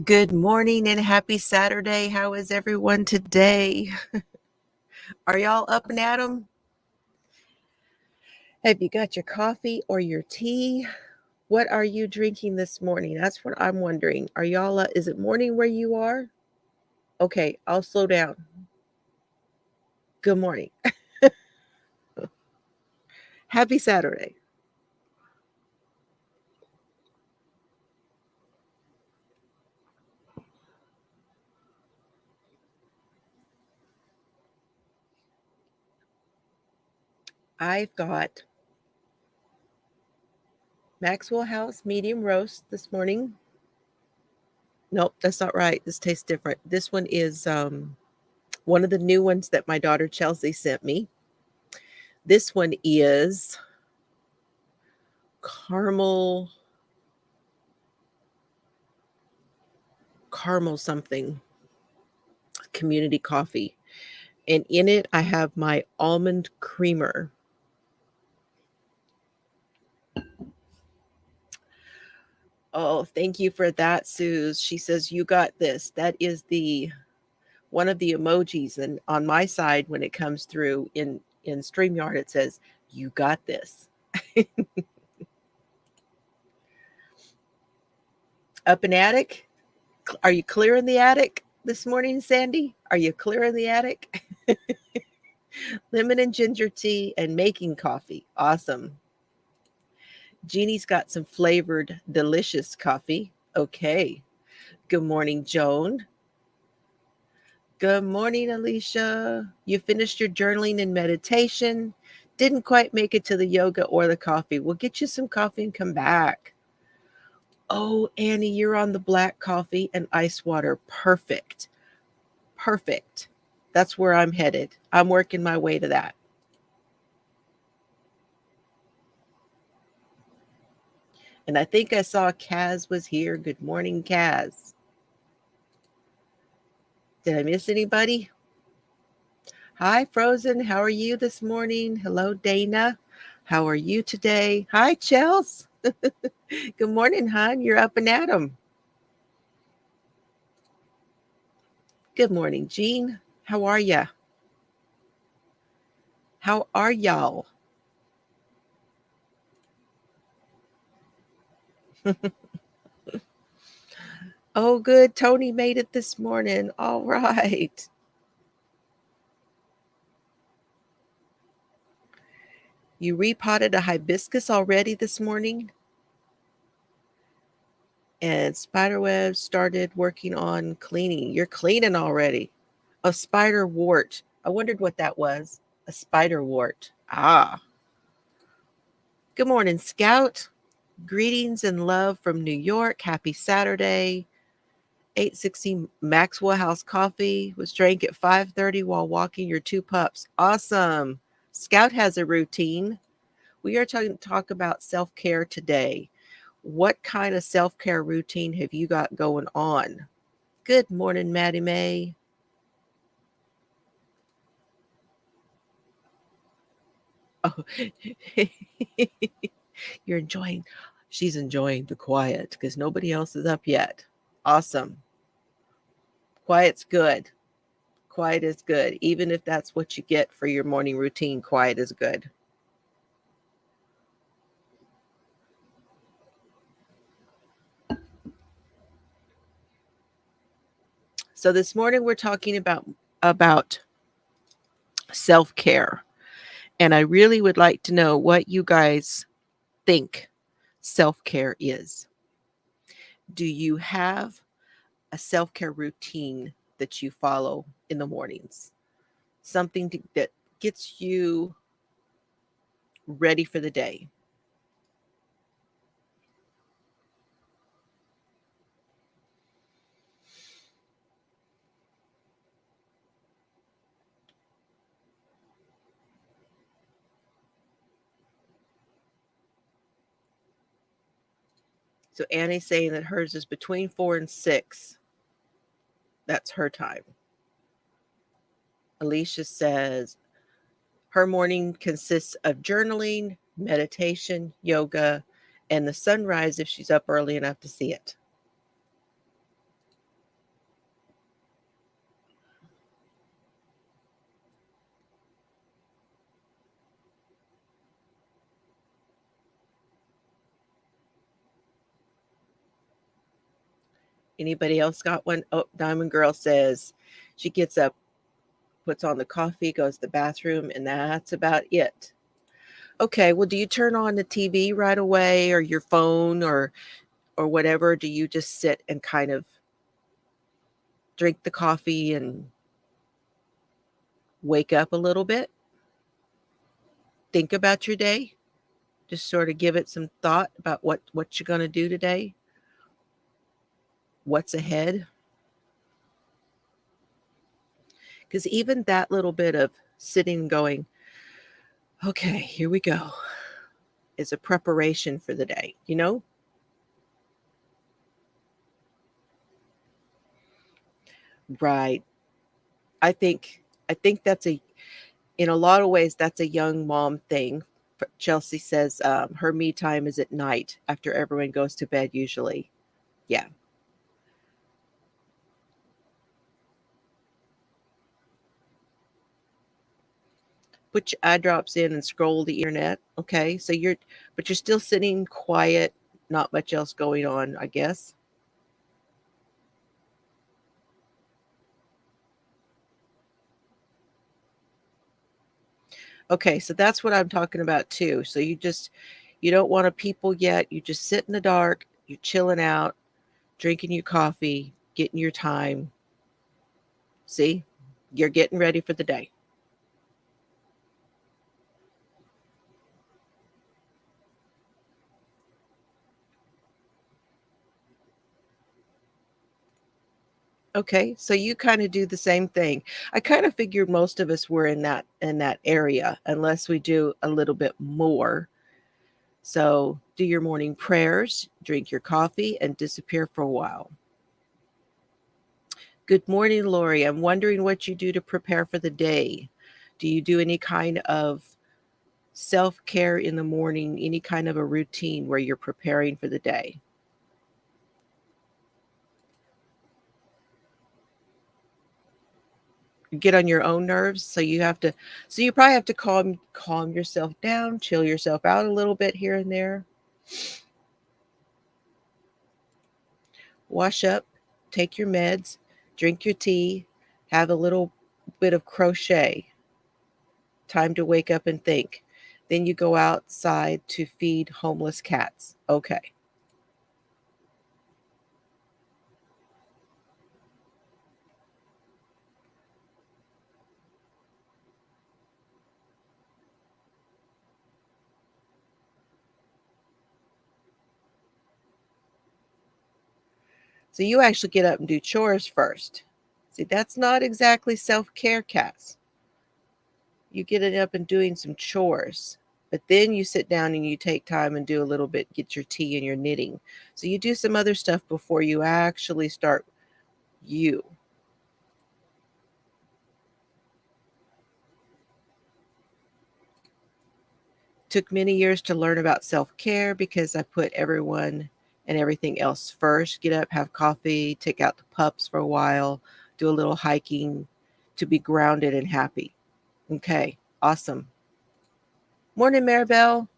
Good morning and happy Saturday. How is everyone today? Are y'all up and at 'em? Have you got your coffee or your tea? What are you drinking this morning? That's what I'm wondering. Are y'all, is it morning where you are? Okay, I'll slow down. Good morning. Happy Saturday. I've got Maxwell House medium roast this morning. Nope, that's not right. This tastes different. This one is one of the new ones that my daughter Chelsea sent me. This one is caramel something, community coffee. And in it, I have my almond creamer. Oh, thank you for that, Suze. She says, you got this. That is the one of the emojis. And on my side, when it comes through in StreamYard, it says, you got this. Up in attic? Are you clear in the attic this morning, Sandy? Are you clear in the attic? Lemon and ginger tea and making coffee. Awesome. Jeannie's got some flavored, delicious coffee. Okay. Good morning, Joan. Good morning, Alicia. You finished your journaling and meditation. Didn't quite make it to the yoga or the coffee. We'll get you some coffee and come back. Oh, Annie, you're on the black coffee and ice water. Perfect. Perfect. That's where I'm headed. I'm working my way to that. And I think I saw Kaz was here. Good morning, Kaz. Did I miss anybody? Hi, Frozen. How are you this morning? Hello, Dana. How are you today? Hi, Chels. Good morning, hon. You're up and at 'em. Good morning, Jean. How are ya? How are y'all? Oh, good. Tony made it this morning. All right. You repotted a hibiscus already this morning? And Spiderweb started working on cleaning. You're cleaning already. A spider wart. I wondered what that was. A spider wart. Ah. Good morning, Scout. Greetings and love from New York. Happy Saturday. 860 Maxwell House coffee was drank at 5:30 while walking your two pups. Awesome. Scout has a routine. We are talking talk about self-care today. What kind of self-care routine have you got going on? Good morning, Maddie Mae. Oh, you're enjoying. She's enjoying the quiet because nobody else is up yet. Awesome. Quiet's good. Quiet is good. Even if that's what you get for your morning routine, quiet is good. So this morning we're talking about self-care. And I really would like to know what you guys think self-care is. Do you have a self-care routine that you follow in the mornings? Something that gets you ready for the day. So Annie's saying that hers is between 4 and 6. That's her time. Alicia says her morning consists of journaling, meditation, yoga, and the sunrise if she's up early enough to see it. Anybody else got one? Oh, Diamond Girl says she gets up, puts on the coffee, goes to the bathroom, and that's about it. Okay, well, do you turn on the TV right away or your phone or whatever? Do you just sit and kind of drink the coffee and wake up a little bit? Think about your day? Just sort of give it some thought about what you're going to do today? What's ahead? Because even that little bit of sitting and going, okay, here we go, is a preparation for the day, you know? Right. I think that's a in a lot of ways that's a young mom thing. Chelsea says her me time is at night after everyone goes to bed usually. Yeah. Put your eye drops in and scroll the internet. Okay. But you're still sitting quiet, not much else going on, I guess. Okay, so that's what I'm talking about too. So you don't want to people yet. You just sit in the dark, you're chilling out, drinking your coffee, getting your time. See? You're getting ready for the day. Okay, so you kind of do the same thing. I kind of figured most of us were in that area unless we do a little bit more. So, do your morning prayers, drink your coffee and disappear for a while. Good morning, Lori. I'm wondering what you do to prepare for the day. Do you do any kind of self-care in the morning, any kind of a routine where you're preparing for the day? You get on your own nerves, so you probably have to calm yourself down, chill yourself out a little bit here and there. Wash up, take your meds, drink your tea, have a little bit of crochet. Time to wake up and think. Then you go outside to feed homeless cats. Okay. So you actually get up and do chores first. See, that's not exactly self-care, Cass. You get it up and doing some chores. But then you sit down and you take time and do a little bit, get your tea and your knitting. So you do some other stuff before you actually start you. Took many years to learn about self-care because I put everyone and everything else first. Get up, have coffee, take out the pups for a while, do a little hiking to be grounded and happy. Okay, awesome. Morning, Maribel.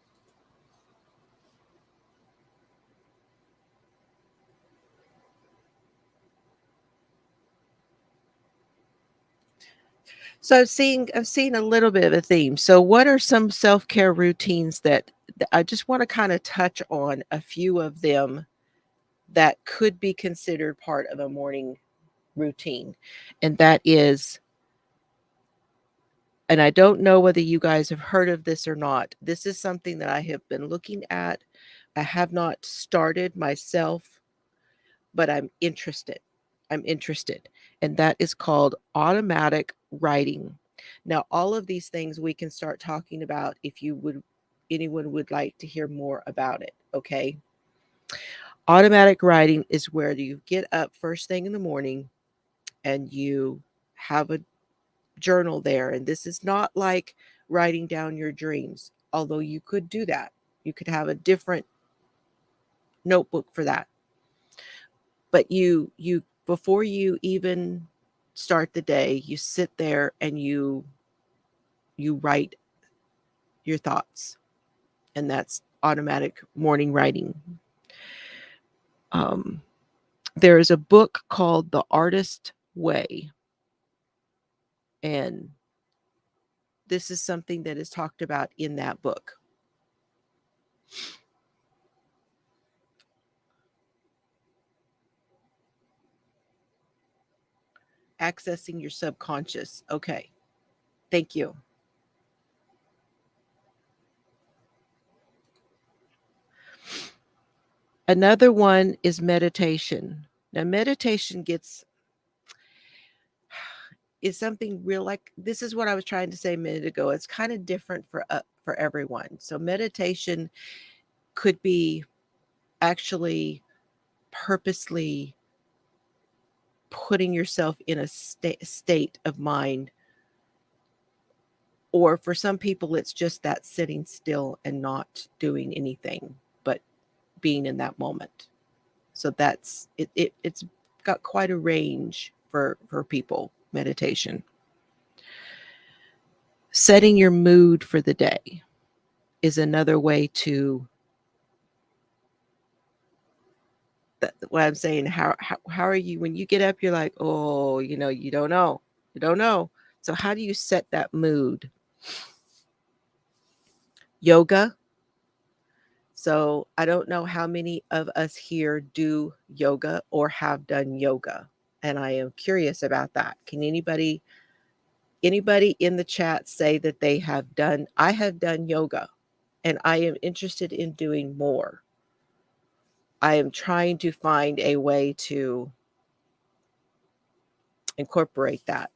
So I've seen a little bit of a theme. So what are some self-care routines that I just want to kind of touch on a few of them that could be considered part of a morning routine. And that is, and I don't know whether you guys have heard of this or not. This is something that I have been looking at. I have not started myself, but I'm interested. I'm interested. And that is called automatic writing. Now, all of these things we can start talking about if anyone would like to hear more about it. Okay. Automatic writing is where you get up first thing in the morning and you have a journal there. And this is not like writing down your dreams, although you could do that. You could have a different notebook for that. But you before you even start the day, you sit there and you write your thoughts. And that's automatic morning writing. Um, There is a book called The Artist Way, and this is something that is talked about in that book. Accessing your subconscious. Okay. Thank you. Another one is meditation. Now, meditation is something real, like this is what I was trying to say a minute ago. It's kind of different for everyone. So meditation could be actually purposely putting yourself in a state of mind, or for some people it's just that sitting still and not doing anything but being in that moment. So that's it's got quite a range for people, meditation. Setting your mood for the day is another way to, what I'm saying, how are you when you get up, you're like, oh, you don't know. You don't know. So how do you set that mood? Yoga. So I don't know how many of us here do yoga or have done yoga. And I am curious about that. Can anybody in the chat say that they have done? I have done yoga, and I am interested in doing more. I am trying to find a way to incorporate that.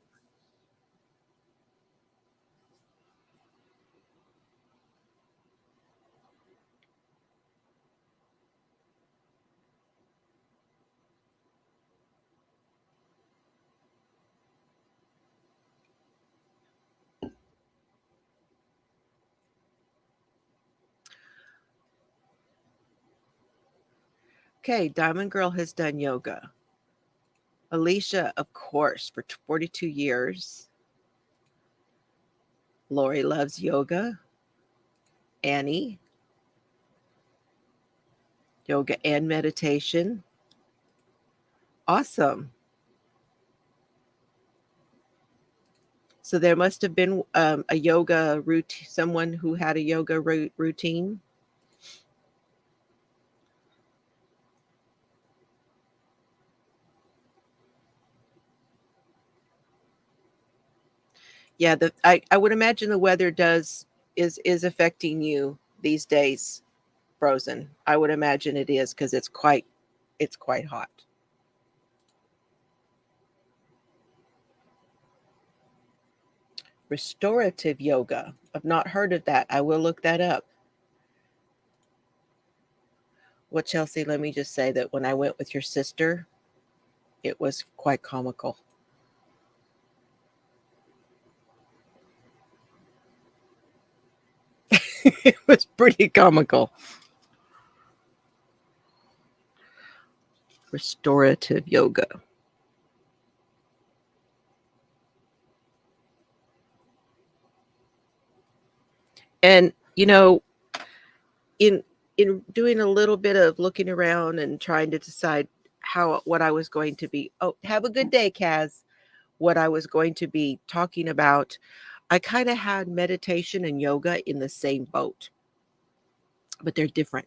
Okay, Diamond Girl has done yoga. Alicia, of course, for 42 years. Lori loves yoga. Annie, yoga and meditation. Awesome. So there must have been a yoga routine, someone who had a yoga routine. Yeah, I would imagine the weather is affecting you these days, Frozen. I would imagine it is, because it's quite hot. Restorative yoga. I've not heard of that. I will look that up. Well, Chelsea, let me just say that when I went with your sister, it was quite comical. It was pretty comical. Restorative yoga. And in doing a little bit of looking around and trying to decide what I was going to be, oh, have a good day, Kaz, what I was going to be talking about, I kind of had meditation and yoga in the same boat, but they're different.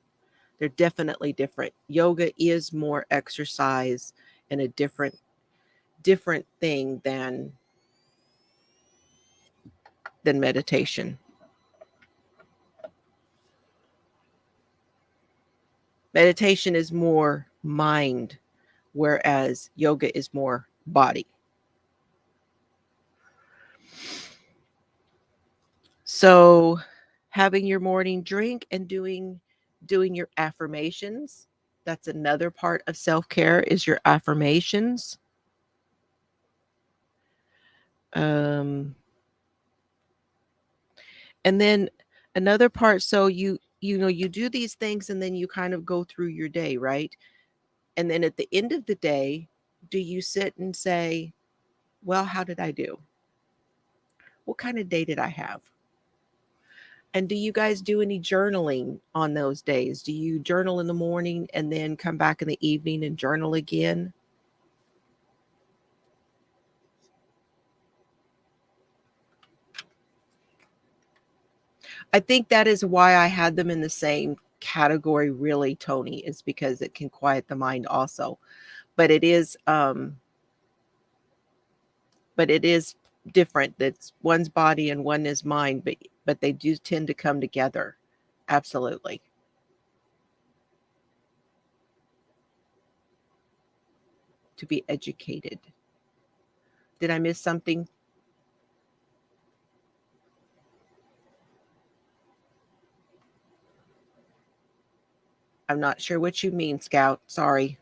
They're definitely different. Yoga is more exercise and a different thing than meditation. Meditation is more mind, whereas yoga is more body. So having your morning drink and doing your affirmations, that's another part of self-care, is your affirmations. And then another part, so you do these things and then you kind of go through your day, right? And then at the end of the day, do you sit and say, well, how did I do? What kind of day did I have? And do you guys do any journaling on those days? Do you journal in the morning and then come back in the evening and journal again? I think that is why I had them in the same category, really, Tony, is because it can quiet the mind also. But it is different. That's one's body and one is mind, but they do tend to come together. Absolutely. To be educated. Did I miss something? I'm not sure what you mean, Scout. Sorry.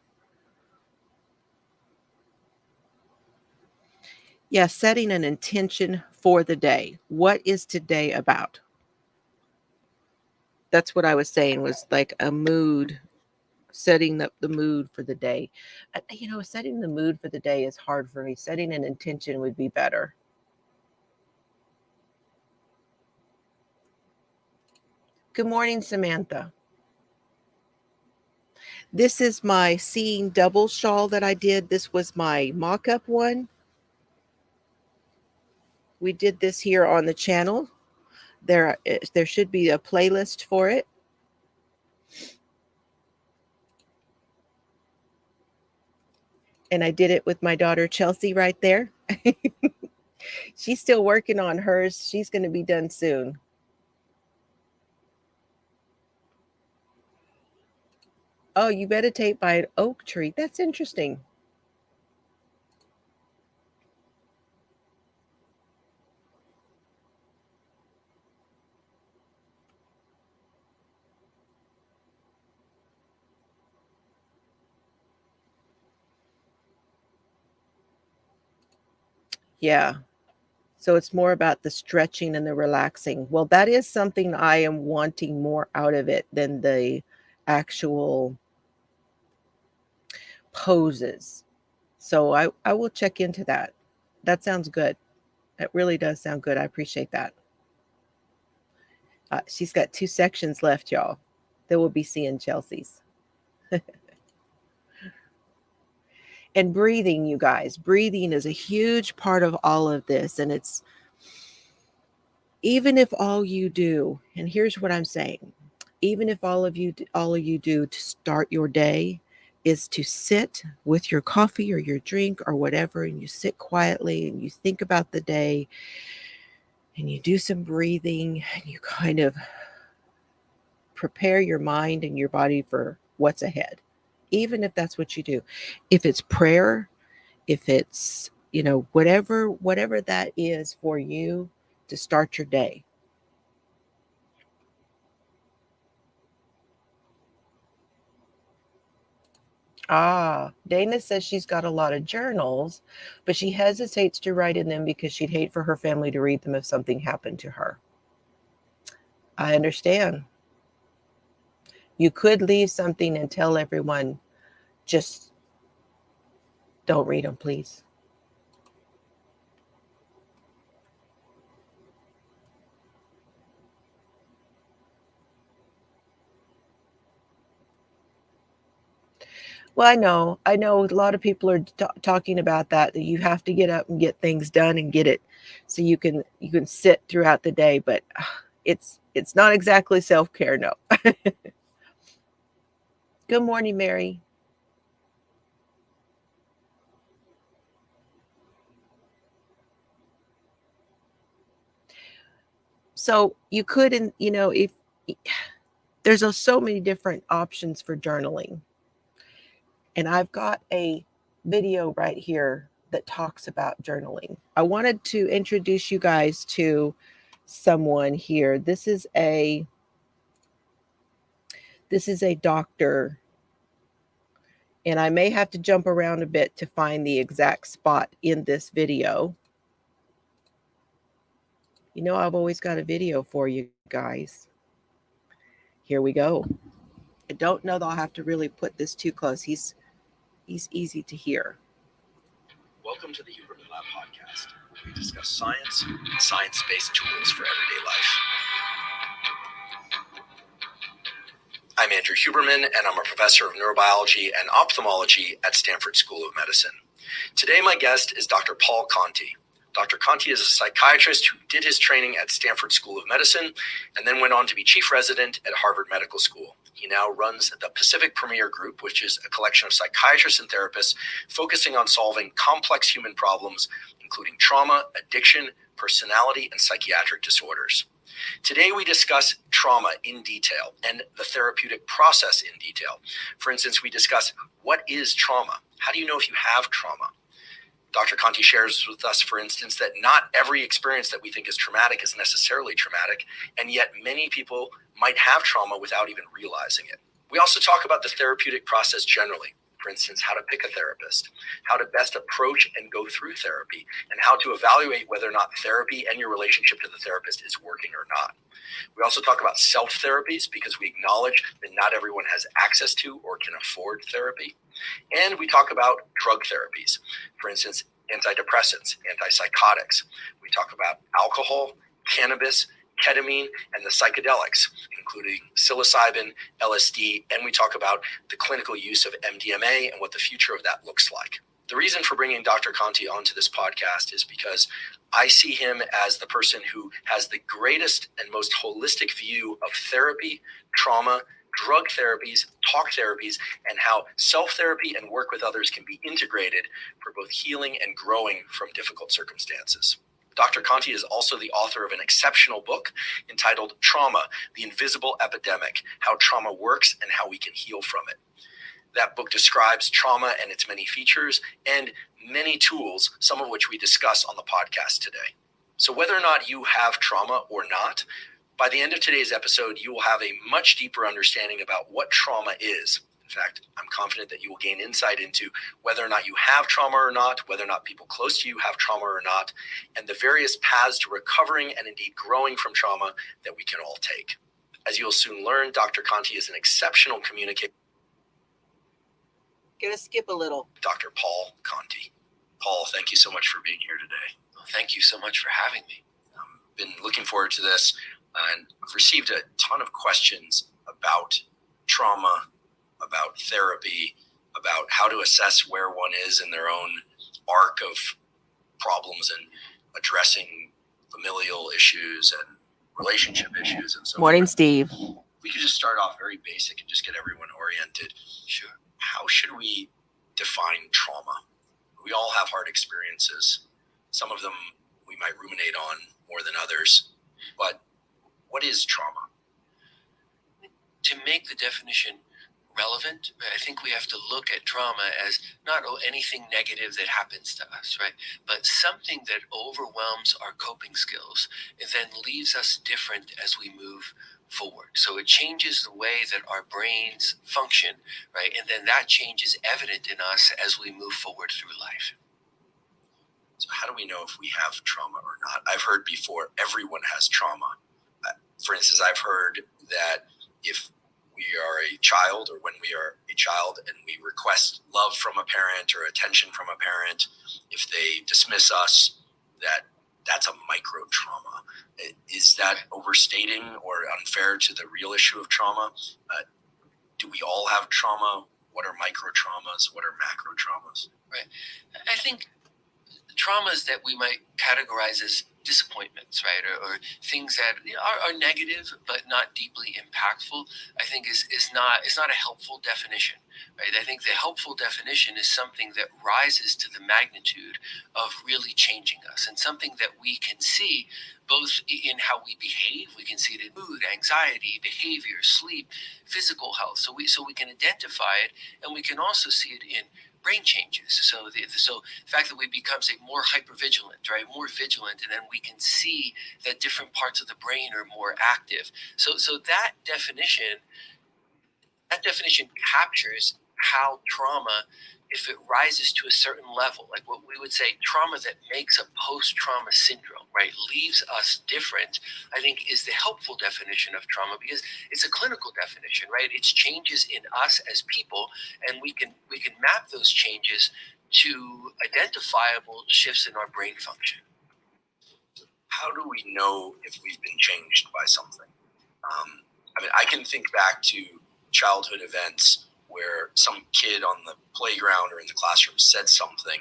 Yes, setting an intention for the day. What is today about? That's what I was saying, was like a mood, setting up the mood for the day. Setting the mood for the day is hard for me. Setting an intention would be better. Good morning, Samantha. This is my Seeing Double shawl that I did. This was my mock-up one. We did this here on the channel. There should be a playlist for it. And I did it with my daughter Chelsea right there. She's still working on hers. She's going to be done soon. Oh, you meditate by an oak tree. That's interesting. Yeah. So it's more about the stretching and the relaxing. Well, that is something I am wanting more out of it than the actual poses. So I will check into that. That sounds good. That really does sound good. I appreciate that. She's got 2 sections left, y'all. Then we'll be seeing Chelsea's. And breathing, you guys. Breathing is a huge part of all of this. And it's, even if all you do, and here's what I'm saying, even if all of you do to start your day is to sit with your coffee or your drink or whatever, and you sit quietly and you think about the day and you do some breathing and you kind of prepare your mind and your body for what's ahead, even if that's what you do. If it's prayer, if it's, whatever that is for you to start your day. Dana says she's got a lot of journals, but she hesitates to write in them because she'd hate for her family to read them if something happened to her. I understand. You could leave something and tell everyone, just don't read them, please. Well, I know a lot of people are talking about that you have to get up and get things done and get it so you can sit throughout the day, but it's not exactly self-care, no. Good morning, Mary. So you could, and if there's so many different options for journaling, and I've got a video right here that talks about journaling. I wanted to introduce you guys to someone here. This is a doctor, and I may have to jump around a bit to find the exact spot in this video. I've always got a video for you guys. Here we go. I don't know that I'll have to really put this too close. He's easy to hear. Welcome to the Huberman Lab podcast, where we discuss science and science-based tools for everyday life. I'm Andrew Huberman, and I'm a professor of neurobiology and ophthalmology at Stanford School of Medicine. Today, my guest is Dr. Paul Conti. Dr. Conti is a psychiatrist who did his training at Stanford School of Medicine and then went on to be chief resident at Harvard Medical School. He now runs the Pacific Premier Group, which is a collection of psychiatrists and therapists focusing on solving complex human problems, including trauma, addiction, personality, and psychiatric disorders. Today, we discuss trauma in detail and the therapeutic process in detail. For instance, we discuss what is trauma? How do you know if you have trauma? Dr. Conti shares with us, for instance, that not every experience that we think is traumatic is necessarily traumatic, and yet many people might have trauma without even realizing it. We also talk about the therapeutic process generally. For instance, how to pick a therapist, how to best approach and go through therapy, and how to evaluate whether or not therapy and your relationship to the therapist is working or not. We also talk about self-therapies because we acknowledge that not everyone has access to or can afford therapy. And we talk about drug therapies, for instance, antidepressants, antipsychotics. We talk about alcohol, cannabis, ketamine, and the psychedelics, including psilocybin, LSD, and we talk about the clinical use of MDMA and what the future of that looks like. The reason for bringing Dr. Conti onto this podcast is because I see him as the person who has the greatest and most holistic view of therapy, trauma, drug therapies, talk therapies, and how self-therapy and work with others can be integrated for both healing and growing from difficult circumstances. Dr. Conti is also the author of an exceptional book entitled Trauma, the Invisible Epidemic, How Trauma Works and How We Can Heal from It. That book describes trauma and its many features and many tools, some of which we discuss on the podcast today. So whether or not you have trauma or not, by the end of today's episode, you will have a much deeper understanding about what trauma is. In fact, I'm confident that you will gain insight into whether or not you have trauma or not, whether or not people close to you have trauma or not, and the various paths to recovering and indeed growing from trauma that we can all take. As you'll soon learn, Dr. Conti is an exceptional communicator. Gonna skip a little. Dr. Paul Conti. Paul, thank you so much for being here today. Well, thank you so much for having me. Been looking forward to this, and I've received a ton of questions about trauma, about therapy, about how to assess where one is in their own arc of problems and addressing familial issues and relationship issues and so Morning, forth. Steve. We could just start off very basic and just get everyone oriented. Sure. How should we define trauma? We all have hard experiences. Some of them we might ruminate on more than others. But what is trauma? To make the definition relevant, I think we have to look at trauma as not anything negative that happens to us, right? But something that overwhelms our coping skills and then leaves us different as we move forward. So it changes the way that our brains function, right? And then that change is evident in us as we move forward through life. So how do we know if we have trauma or not? I've heard before everyone has trauma. For instance, I've heard that if we are a child or when we are a child and we request love from a parent or attention from a parent, if they dismiss us, that's a micro trauma. Is that overstating or unfair to the real issue of trauma? Do we all have trauma? What are micro traumas? What are macro traumas? Right. I think traumas that we might categorize as disappointments, right, or things that are negative but not deeply impactful, I think is not a helpful definition, right? I think the helpful definition is something that rises to the magnitude of really changing us and something that we can see both in how we behave. We can see it in mood, anxiety, behavior, sleep, physical health. So we can identify it, and we can also see it in brain changes. So the fact that we become, say, more hypervigilant, right, more vigilant, and then we can see that different parts of the brain are more active. So that definition captures how trauma, if it rises to a certain level, like what we would say trauma that makes a post-trauma syndrome, right, leaves us different, I think is the helpful definition of trauma, because it's a clinical definition, right? It's changes in us as people, and we can map those changes to identifiable shifts in our brain function. How do we know if we've been changed by something? I can think back to childhood events where some kid on the playground or in the classroom said something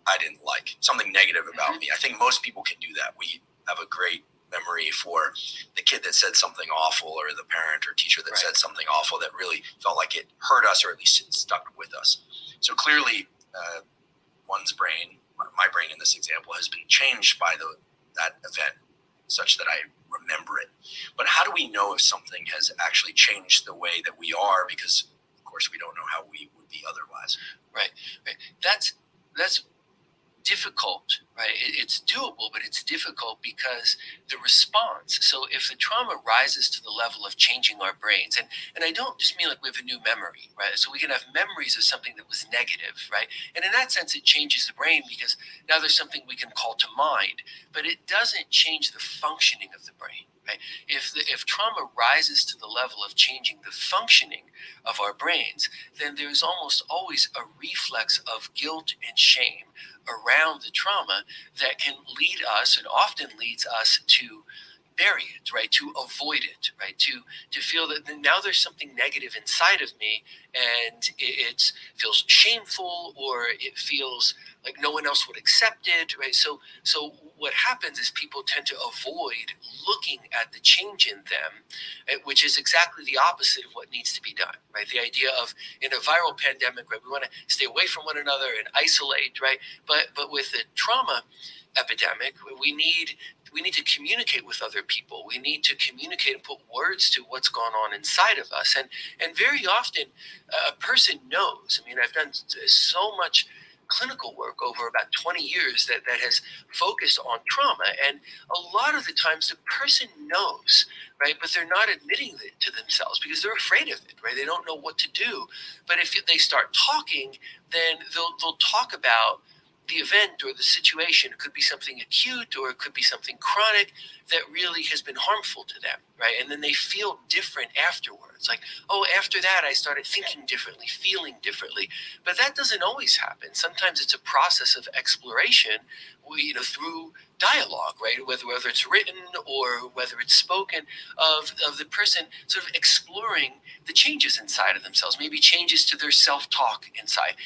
I didn't like, something negative about me. I think most people can do that. We have a great memory for the kid that said something awful, or the parent or teacher that said something awful that really felt like it hurt us, or at least it stuck with us. So clearly, one's brain, my brain in this example, has been changed by that event such that I remember it. But how do we know if something has actually changed the way that we are? Because, of course, we don't know how we would be otherwise. Right. That's difficult, right? It's doable, but it's difficult because the response. So if the trauma rises to the level of changing our brains, and I don't just mean like we have a new memory, right? So we can have memories of something that was negative, right? And in that sense, it changes the brain because now there's something we can call to mind, but it doesn't change the functioning of the brain. Right? If trauma rises to the level of changing the functioning of our brains, then there's almost always a reflex of guilt and shame around the trauma that can lead us, and often leads us, to bury it, right? To avoid it, right? To feel that now there's something negative inside of me, and it feels shameful, or it feels like no one else would accept it, right? So what happens is people tend to avoid looking at the change in them, which is exactly the opposite of what needs to be done, right? The idea of, in a viral pandemic, right, we want to stay away from one another and isolate, right? But with the trauma epidemic, we need to communicate with other people. We need to communicate and put words to what's gone on inside of us. And very often, a person knows. I mean, I've done so much clinical work over about 20 years that has focused on trauma. And a lot of the times the person knows, right? But they're not admitting it to themselves because they're afraid of it, right? They don't know what to do. But if they start talking, then they'll talk about the event or the situation. It could be something acute, or it could be something chronic that really has been harmful to them, right? And then they feel different afterwards. Like, oh, after that, I started thinking differently, feeling differently. But that doesn't always happen. Sometimes it's a process of exploration, through dialogue, right? Whether it's written or whether it's spoken, of the person sort of exploring the changes inside of themselves, maybe changes to their self-talk inside,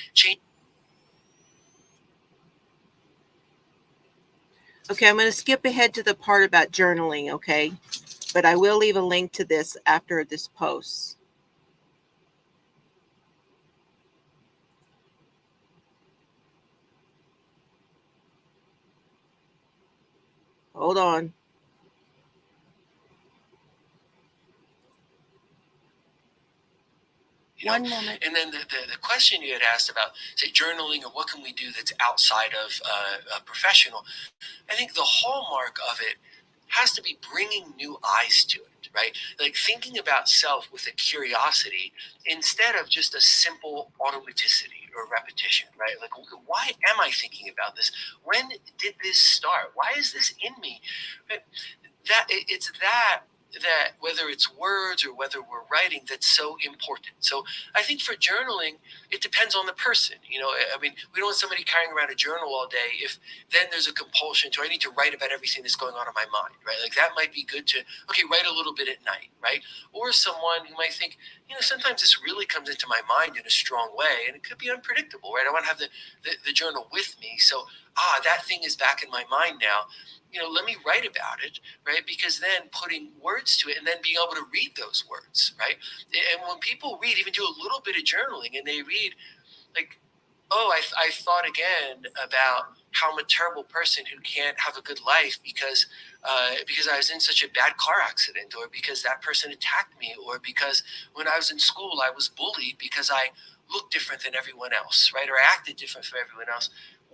Okay, I'm going to skip ahead to the part about journaling, okay? But I will leave a link to this after this post. Hold on. One moment. And then the question you had asked about, say, journaling, or what can we do that's outside of a professional, I think the hallmark of it has to be bringing new eyes to it, right? Like thinking about self with a curiosity instead of just a simple automaticity or repetition, right? Like, why am I thinking about this? When did this start? Why is this in me? It's that whether it's words or whether we're writing, that's so important. So I think for journaling, it depends on the person. I mean, we don't want somebody carrying around a journal all day if then there's a compulsion to, I need to write about everything that's going on in my mind, right? Like that might be good to, okay, write a little bit at night, right? Or someone who might think, sometimes this really comes into my mind in a strong way, and it could be unpredictable, right? I want to have the journal with me. So, that thing is back in my mind now. Let me write about it, right? Because then putting words to it, and then being able to read those words, right? And when people read, even do a little bit of journaling, and they read like, oh, I thought again about how I'm a terrible person who can't have a good life because I was in such a bad car accident, or because that person attacked me, or because when I was in school I was bullied because I looked different than everyone else, right? Or acted different from everyone else.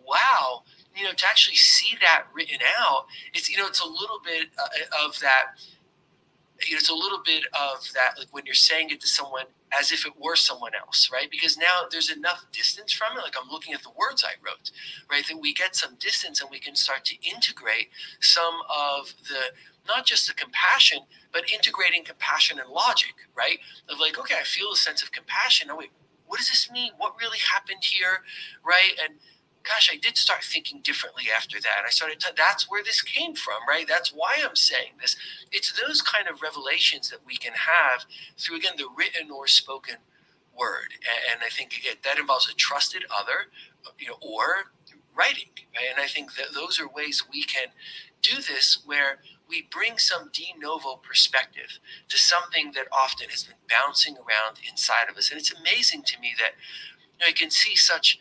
Wow, to actually see that written out, it's it's a little bit of that. It's a little bit of that, like when you're saying it to someone as if it were someone else, right? Because now there's enough distance from it. Like I'm looking at the words I wrote, right? That we get some distance and we can start to integrate some of the, not just the compassion, but integrating compassion and logic, right? Of like, okay, I feel a sense of compassion. Oh, wait, what does this mean? What really happened here, right? And gosh, I did start thinking differently after that. I started that's where this came from, right? That's why I'm saying this. It's those kind of revelations that we can have through, again, the written or spoken word. And I think, again, that involves a trusted other, or writing. Right? And I think that those are ways we can do this, where we bring some de novo perspective to something that often has been bouncing around inside of us. And it's amazing to me that I can see such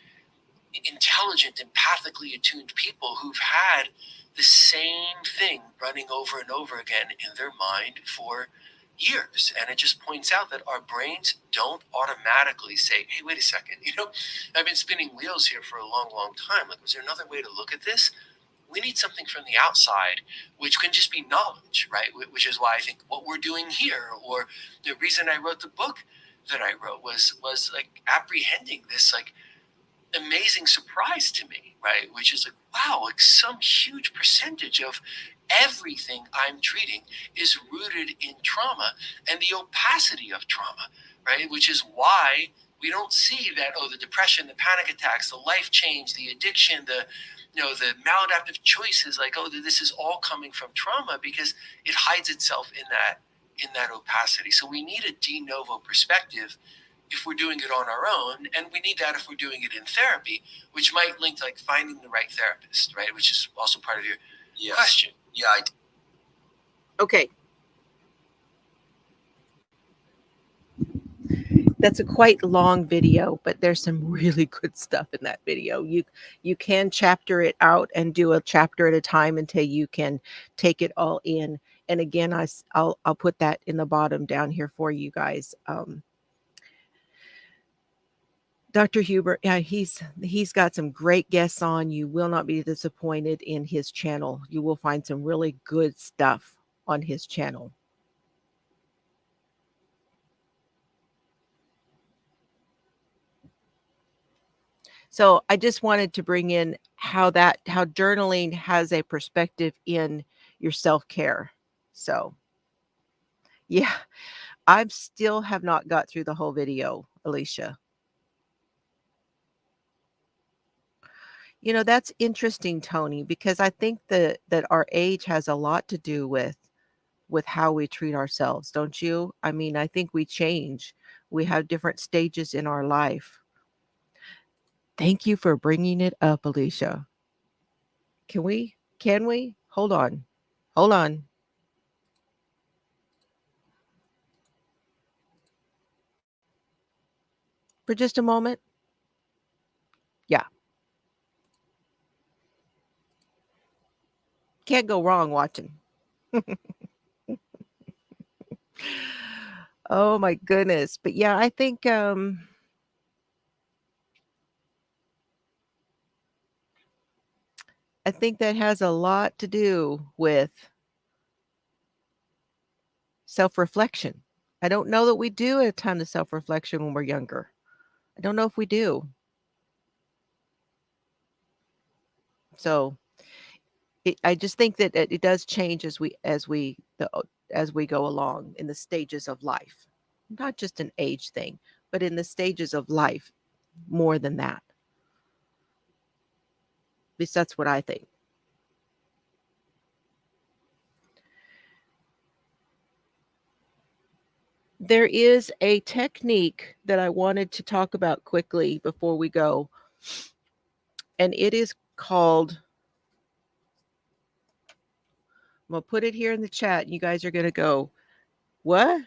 intelligent, empathically attuned people who've had the same thing running over and over again in their mind for years. And it just points out that our brains don't automatically say, hey, wait a second, I've been spinning wheels here for a long, long time. Like, was there another way to look at this? We need something from the outside, which can just be knowledge, right? Which is why I think what we're doing here, or the reason I wrote the book that I wrote, was like apprehending this, like, amazing surprise to me, right? Which is like, wow, like some huge percentage of everything I'm treating is rooted in trauma and the opacity of trauma, right? Which is why we don't see that, the depression, the panic attacks, the life change, the addiction, the maladaptive choices, like, this is all coming from trauma, because it hides itself in that opacity. So we need a de novo perspective if we're doing it on our own, and we need that if we're doing it in therapy, which might link to like finding the right therapist, right? Which is also part of your question. Yeah. Okay. That's a quite long video, but there's some really good stuff in that video. You can chapter it out and do a chapter at a time until you can take it all in. And again, I'll put that in the bottom down here for you guys. Dr. Huber, yeah, he's got some great guests on. You will not be disappointed in his channel. You will find some really good stuff on his channel. So I just wanted to bring in how journaling has a perspective in your self-care. So yeah, I still have not got through the whole video, Alicia. That's interesting, Tony, because I think that our age has a lot to do with how we treat ourselves, don't you? I mean, I think we change. We have different stages in our life. Thank you for bringing it up, Alicia. Can we? Hold on. For just a moment. Yeah. Can't go wrong watching. Oh my goodness. But yeah, I think that has a lot to do with self-reflection. I don't know that we do a ton of self-reflection when we're younger. I don't know if we do. So I just think that it does change as we go along in the stages of life. Not just an age thing, but in the stages of life more than that. At least that's what I think. There is a technique that I wanted to talk about quickly before we go, and it is called, I'm going to put it here in the chat. You guys are going to go, what?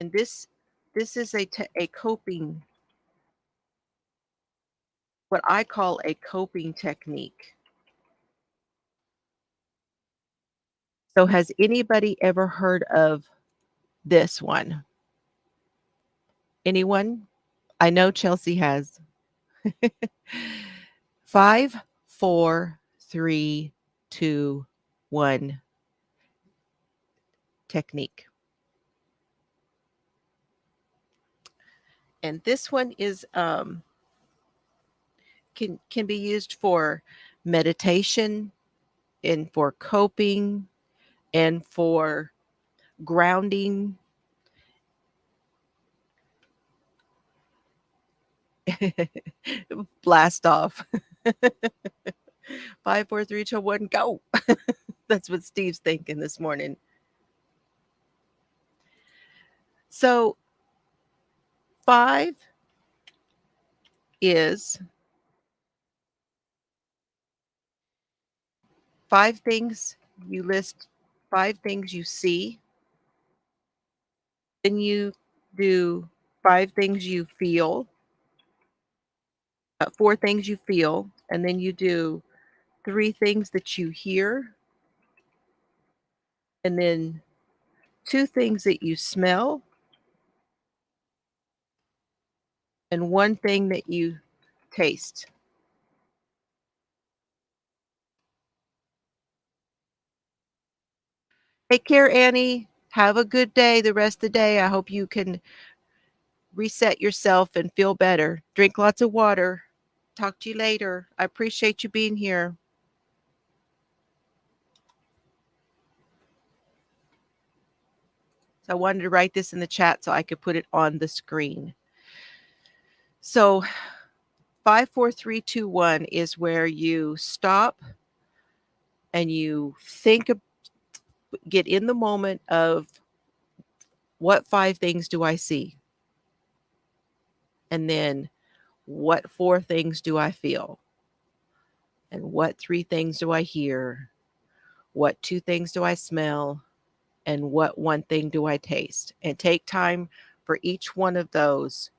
And this is a coping, what I call a coping technique. So has anybody ever heard of this one? Anyone? I know Chelsea has. 5, 4, 3, 2, 1 technique. And this one is can be used for meditation and for coping and for grounding. Blast off. 5, 4, 3, 2, 1, go. That's what Steve's thinking this morning. So 5 is 5 things. You list 5 things you see. Then you do 5 things you feel. 4 things you feel. And then you do 3 things that you hear. And then 2 things that you smell. And 1 thing that you taste. Take care, Annie. Have a good day the rest of the day. I hope you can reset yourself and feel better. Drink lots of water. Talk to you later. I appreciate you being here. So I wanted to write this in the chat so I could put it on the screen. So 5, 4, 3, 2, 1 is where you stop and you think, get in the moment of what 5 things do I see? And then what 4 things do I feel? And what 3 things do I hear? What 2 things do I smell? And what 1 thing do I taste? And take time for each one of those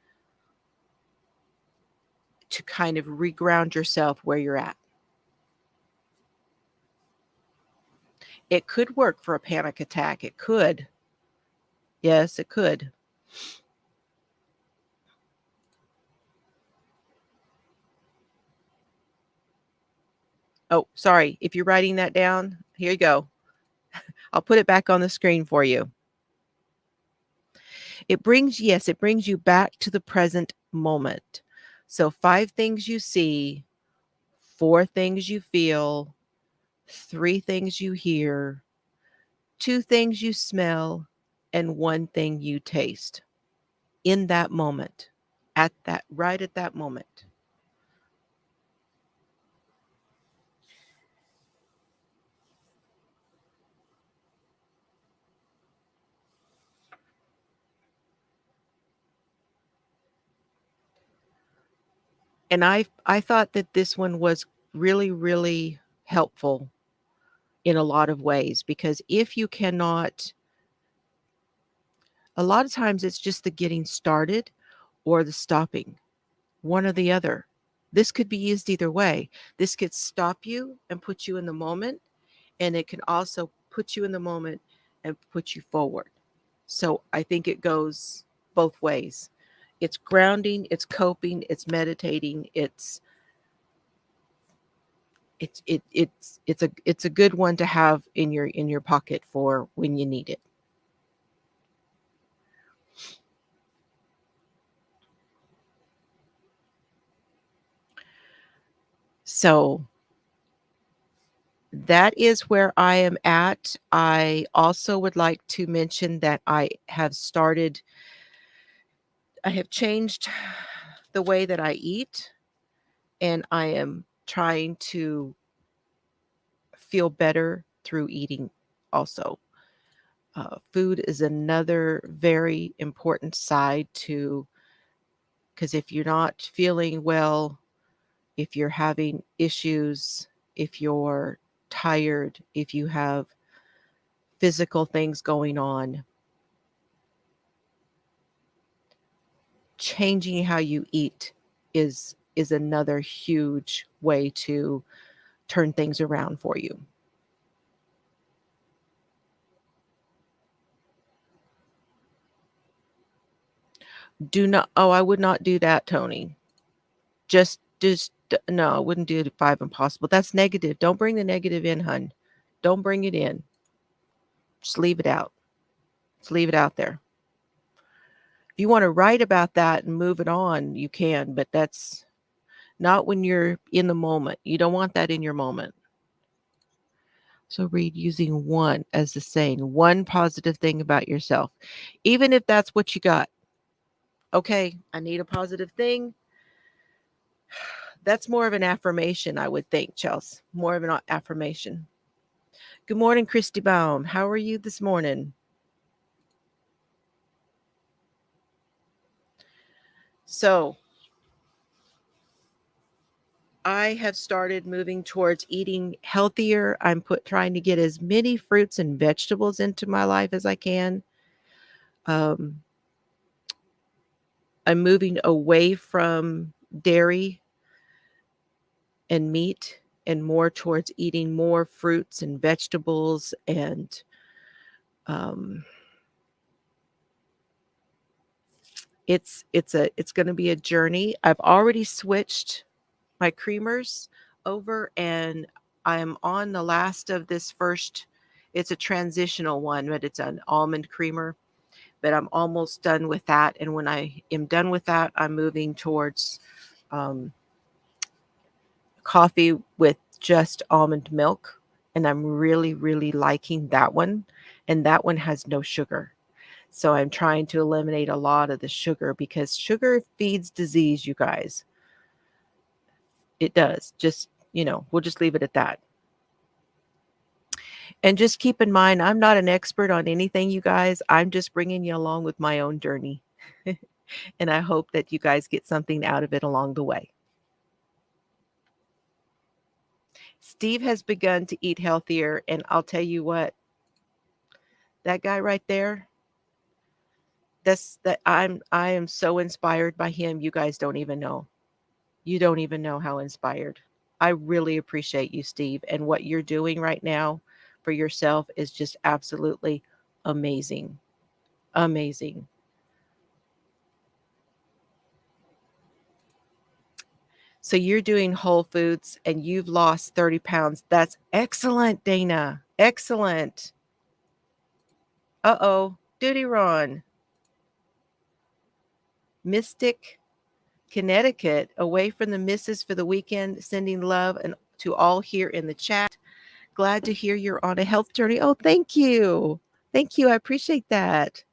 to kind of reground yourself where you're at. It could work for a panic attack. It could. Yes, it could. Oh, sorry. If you're writing that down, here you go. I'll put it back on the screen for you. It brings you back to the present moment. So 5 things you see, 4 things you feel, 3 things you hear, 2 things you smell, and 1 thing you taste in that moment, right at that moment. And I thought that this one was really, really helpful in a lot of ways, because if you cannot, a lot of times it's just the getting started or the stopping, one or the other. This could be used either way. This could stop you and put you in the moment, and it can also put you in the moment and put you forward. So I think it goes both ways. It's grounding, it's coping, it's meditating, it's a good one to have in your pocket for when you need it. So that is where I am at. I also would like to mention that I have changed the way that I eat, and I am trying to feel better through eating also. Food is another very important side to, because if you're not feeling well, if you're having issues, if you're tired, if you have physical things going on, changing how you eat is another huge way to turn things around for you. I would not do that, Tony. Just no, I wouldn't do 5 impossible. That's negative. Don't bring the negative in, hun. Don't bring it in. Just leave it out. Just leave it out there. If you want to write about that and move it on, you can, but that's not when you're in the moment. You don't want that in your moment. So read using 1 as the saying, 1 positive thing about yourself, even if that's what you got. Okay, I need a positive thing. That's more of an affirmation, I would think, Chelsea. More of an affirmation. Good morning, Christy Baum. How are you this morning? So, I have started moving towards eating healthier. I'm trying to get as many fruits and vegetables into my life as I can. Um, I'm moving away from dairy and meat and more towards eating more fruits and vegetables and um, it's going to be a journey. I've already switched my creamers over and I'm on the last of this first. It's a transitional one, but it's an almond creamer. But I'm almost done with that. And when I am done with that, I'm moving towards um, coffee with just almond milk. And I'm really, really liking that one. And that one has no sugar. So I'm trying to eliminate a lot of the sugar because sugar feeds disease, you guys. It does. Just, we'll just leave it at that. And just keep in mind, I'm not an expert on anything, you guys. I'm just bringing you along with my own journey. And I hope that you guys get something out of it along the way. Steve has begun to eat healthier. And I'll tell you what, that guy right there, I am so inspired by him. You guys don't even know. You don't even know how inspired. I really appreciate you, Steve. And what you're doing right now for yourself is just absolutely amazing. Amazing. So you're doing Whole Foods and you've lost 30 pounds. That's excellent, Dana. Excellent. Uh-oh. Duty Ron. Mystic, Connecticut, away from the missus for the weekend, sending love and to all here in the chat. Glad to hear you're on a health journey. Oh, thank you. Thank you. I appreciate that.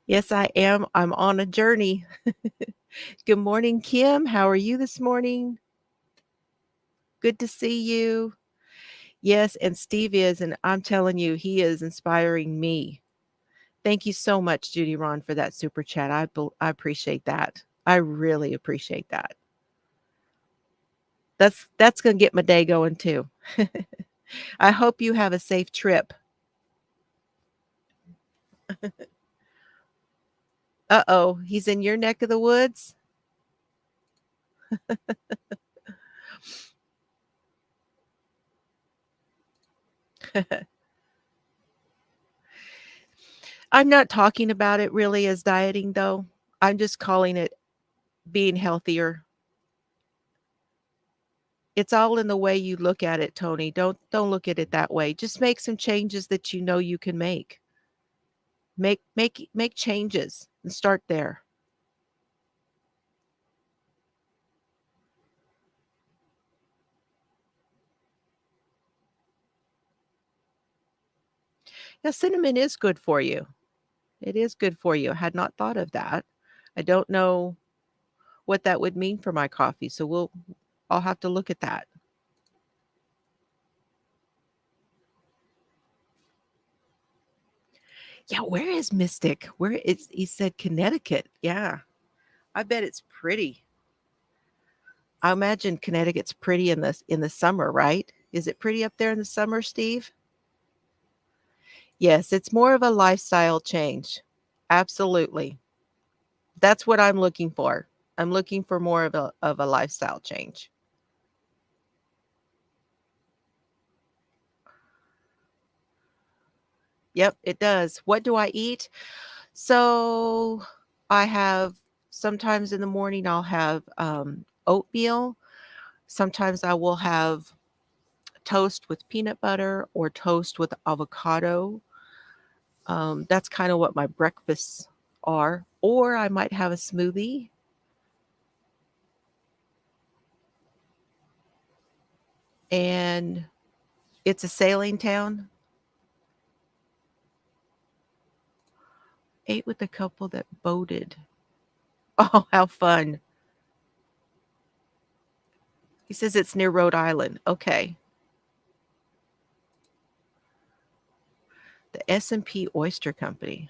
Yes, I am. I'm on a journey. Good morning, Kim. How are you this morning? Good to see you. Yes, and Steve is, and I'm telling you, he is inspiring me. Thank you so much, Judy Ron, for that super chat. I appreciate that. I really appreciate that. That's going to get my day going too. I hope you have a safe trip. Uh-oh, he's in your neck of the woods? I'm not talking about it really as dieting though. I'm just calling it being healthier. It's all in the way you look at it, Tony. Don't look at it that way. Just make some changes that you know you can make. Make changes and start there. Now, cinnamon is good for you. It is good for you. I had not thought of that. I don't know what that would mean for my coffee, so I'll have to look at that. Yeah, where is Mystic? Where is he said Connecticut. Yeah. I bet it's pretty. I imagine Connecticut's pretty in the summer, right? Is it pretty up there in the summer, Steve? Yes, it's more of a lifestyle change. Absolutely. That's what I'm looking for. I'm looking for more of a lifestyle change. Yep, it does. What do I eat? So I have sometimes in the morning I'll have oatmeal. Sometimes I will have toast with peanut butter or toast with avocado. That's kind of what my breakfasts are. Or I might have a smoothie. and it's a sailing town. Ate with a couple that boated. Oh, how fun. He says it's near Rhode Island. Okay. The S&P Oyster Company.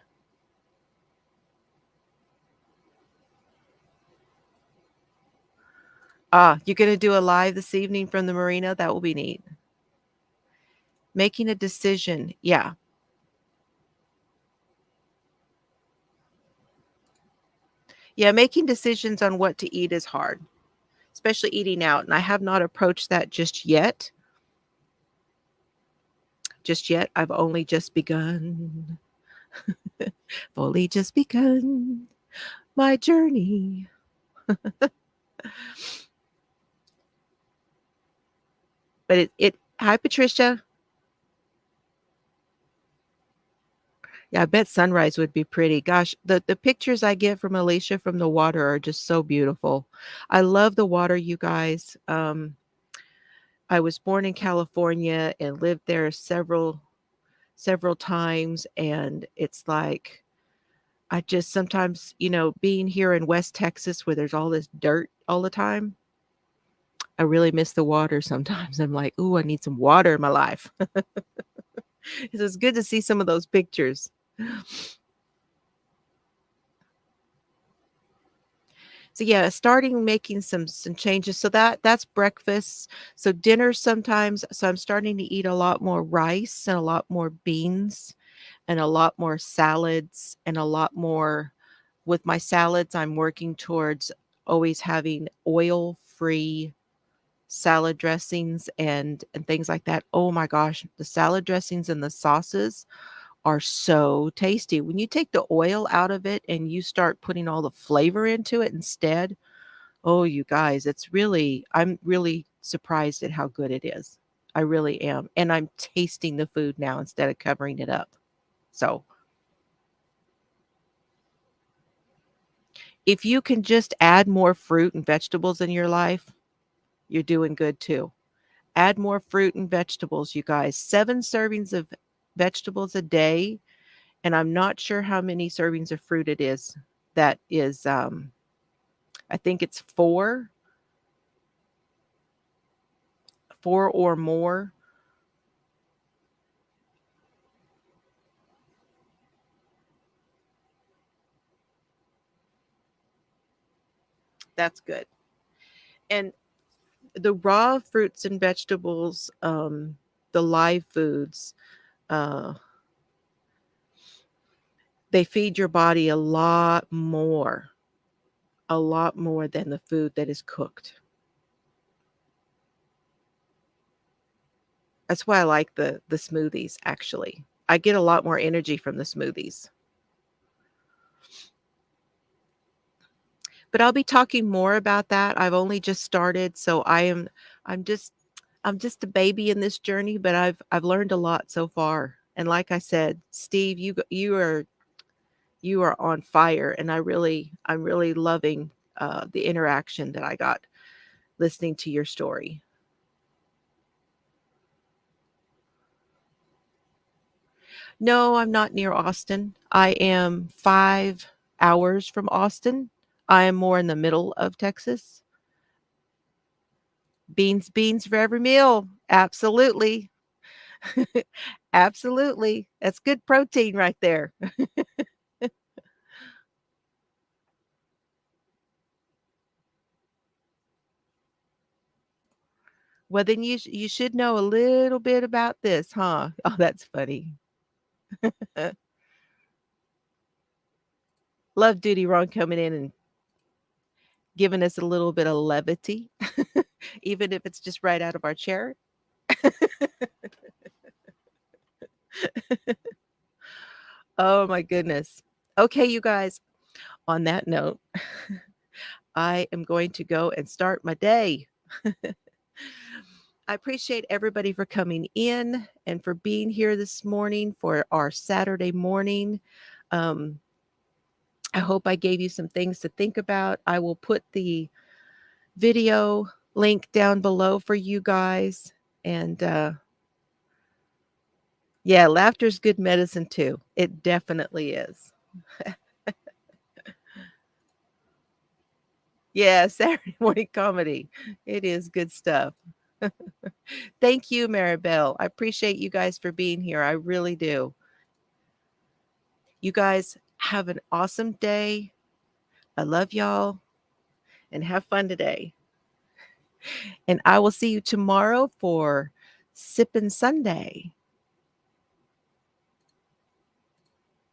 You're going to do a live this evening from the marina? That will be neat. Making a decision. Yeah. Yeah, making decisions on what to eat is hard, especially eating out. And I have not approached that just yet. Just yet. I've only just begun. I've only just begun my journey. But hi, Patricia. Yeah, I bet sunrise would be pretty. Gosh, the pictures I get from Alicia from the water are just so beautiful. I love the water, you guys. I was born in California and lived there several times, and it's like I just sometimes, being here in West Texas where there's all this dirt all the time, I really miss the water sometimes. I'm like, "Ooh, I need some water in my life." It's good to see some of those pictures. So yeah, starting making some changes. So that's breakfast. So dinner sometimes. So I'm starting to eat a lot more rice and a lot more beans and a lot more salads and a lot more. With my salads, I'm working towards always having oil-free salad dressings and things like that. Oh my gosh, the salad dressings and the sauces are so tasty. When you take the oil out of it and you start putting all the flavor into it instead, oh, you guys, I'm really surprised at how good it is. I really am. And I'm tasting the food now instead of covering it up. So if you can just add more fruit and vegetables in your life, you're doing good too. Add more fruit and vegetables, you guys. 7 servings of vegetables a day. And I'm not sure how many servings of fruit it is. That is, I think it's 4 or more. That's good. And the raw fruits and vegetables, the live foods, uh, they feed your body a lot more than the food that is cooked. That's why I like the smoothies, actually. I get a lot more energy from the smoothies. But I'll be talking more about that. I've only just started, so I'm just I'm just a baby in this journey, but I've learned a lot so far. And like I said, Steve, you are on fire, and I'm really loving the interaction that I got listening to your story. No, I'm not near Austin. I am 5 hours from Austin. I am more in the middle of Texas. Beans for every meal. Absolutely. Absolutely. That's good protein right there. Well, then you should know a little bit about this, huh? Oh, that's funny. Love Duty Ron coming in and giving us a little bit of levity, even if it's just right out of our chair. Oh my goodness. Okay, you guys, on that note, I am going to go and start my day. I appreciate everybody for coming in and for being here this morning for our Saturday morning. Um, I hope I gave you some things to think about. I will put the video link down below for you guys. And yeah, laughter's good medicine too. It definitely is. Yeah, Saturday morning comedy. It is good stuff. Thank you, Maribel. I appreciate you guys for being here. I really do. You guys have an awesome day. I love y'all and have fun today. And I will see you tomorrow for Sippin' Sunday.